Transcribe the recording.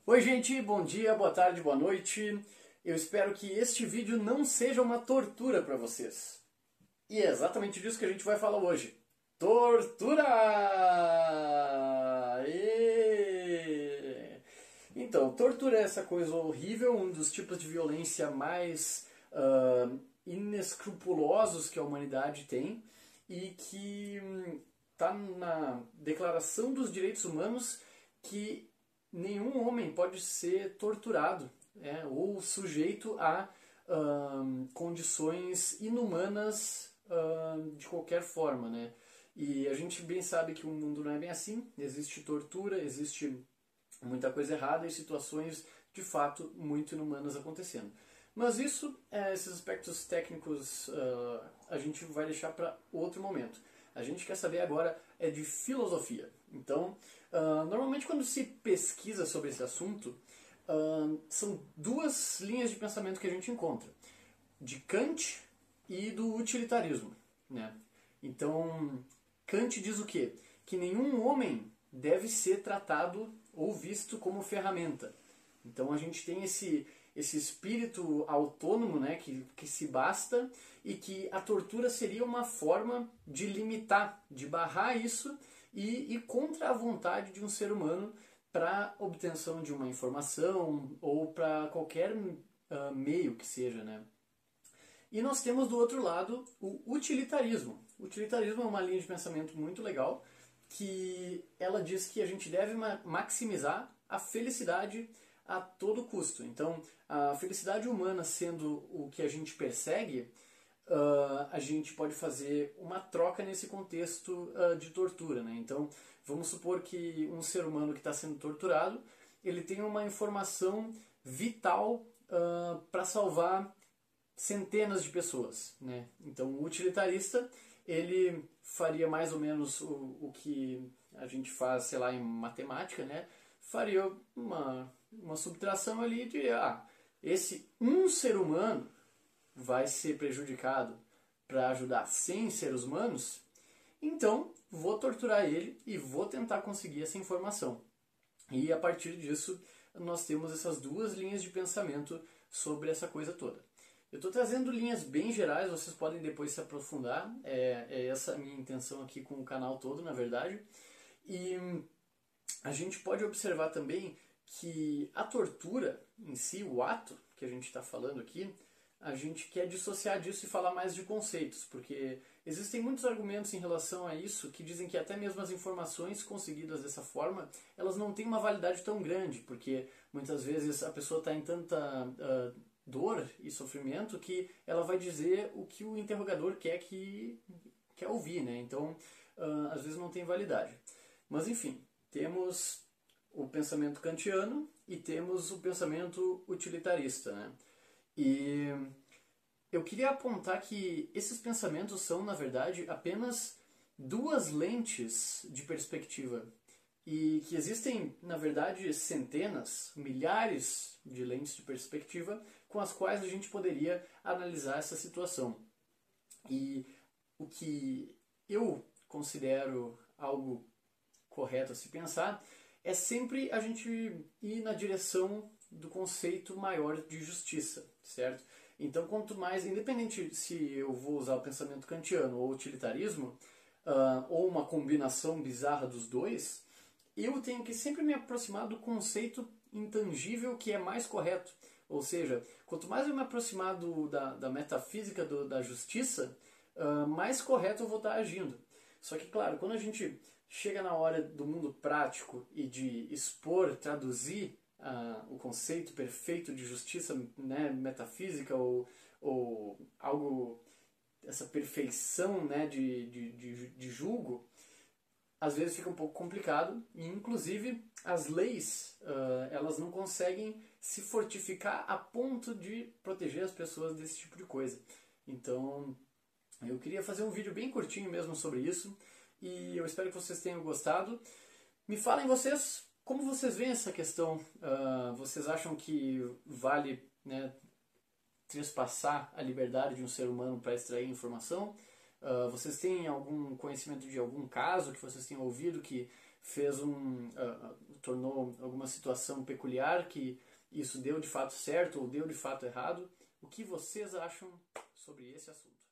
Oi gente, bom dia, boa tarde, boa noite. Eu espero que este vídeo não seja uma tortura para vocês. E é exatamente disso que a gente vai falar hoje. Tortura! Então, tortura é essa coisa horrível, um dos tipos de violência mais inescrupulosos que a humanidade tem e que está na Declaração dos Direitos Humanos que nenhum homem pode ser torturado ou sujeito a condições inumanas de qualquer forma, né? E a gente bem sabe que o mundo não é bem assim, existe tortura, existe muita coisa errada e situações de fato muito inumanas acontecendo. Mas isso, esses aspectos técnicos, a gente vai deixar para outro momento. A gente quer saber agora de filosofia. Então, normalmente quando se pesquisa sobre esse assunto, são duas linhas de pensamento que a gente encontra. De Kant e do utilitarismo, né? Então, Kant diz o quê? Que nenhum homem deve ser tratado ou visto como ferramenta. Então a gente tem esse espírito autônomo, né, que se basta, e que a tortura seria uma forma de limitar, de barrar isso e ir contra a vontade de um ser humano para obtenção de uma informação ou para qualquer meio que seja, né? E nós temos do outro lado o utilitarismo. O utilitarismo é uma linha de pensamento muito legal, que ela diz que a gente deve maximizar a felicidade a todo custo. Então, a felicidade humana sendo o que a gente persegue, a gente pode fazer uma troca nesse contexto de tortura, né? Então, vamos supor que um ser humano que está sendo torturado, ele tem uma informação vital para salvar centenas de pessoas, né? Então, o utilitarista, ele faria mais ou menos o que a gente faz, sei lá, em matemática, né? Faria uma subtração ali de, esse um ser humano vai ser prejudicado para ajudar 100 seres humanos, então vou torturar ele e vou tentar conseguir essa informação. E a partir disso, nós temos essas duas linhas de pensamento sobre essa coisa toda. Eu estou trazendo linhas bem gerais, vocês podem depois se aprofundar, é essa a minha intenção aqui com o canal todo, na verdade. E a gente pode observar também que a tortura em si, o ato que a gente está falando aqui, a gente quer dissociar disso e falar mais de conceitos, porque existem muitos argumentos em relação a isso que dizem que até mesmo as informações conseguidas dessa forma, elas não têm uma validade tão grande, porque muitas vezes a pessoa está em tanta dor e sofrimento que ela vai dizer o que o interrogador quer ouvir, né? Então, às vezes não tem validade. Mas enfim, temos o pensamento kantiano e temos o pensamento utilitarista, né? E eu queria apontar que esses pensamentos são, na verdade, apenas duas lentes de perspectiva e que existem, na verdade, centenas, milhares de lentes de perspectiva com as quais a gente poderia analisar essa situação. E o que eu considero algo correto a se pensar é sempre a gente ir na direção do conceito maior de justiça, certo? Então, quanto mais, independente se eu vou usar o pensamento kantiano ou utilitarismo, ou uma combinação bizarra dos dois, eu tenho que sempre me aproximar do conceito intangível que é mais correto. Ou seja, quanto mais eu me aproximar da metafísica da justiça, mais correto eu vou estar agindo. Só que, claro, quando a gente chega na hora do mundo prático e de expor, traduzir o conceito perfeito de justiça, né, metafísica ou algo, essa perfeição, né, de julgo, às vezes fica um pouco complicado e, inclusive, as leis elas não conseguem se fortificar a ponto de proteger as pessoas desse tipo de coisa. Então, eu queria fazer um vídeo bem curtinho mesmo sobre isso e eu espero que vocês tenham gostado. Me falem vocês como vocês veem essa questão. Vocês acham que vale, né, trespassar a liberdade de um ser humano para extrair informação? Vocês têm algum conhecimento de algum caso que vocês tenham ouvido que tornou alguma situação peculiar que isso deu de fato certo ou deu de fato errado. O que vocês acham sobre esse assunto?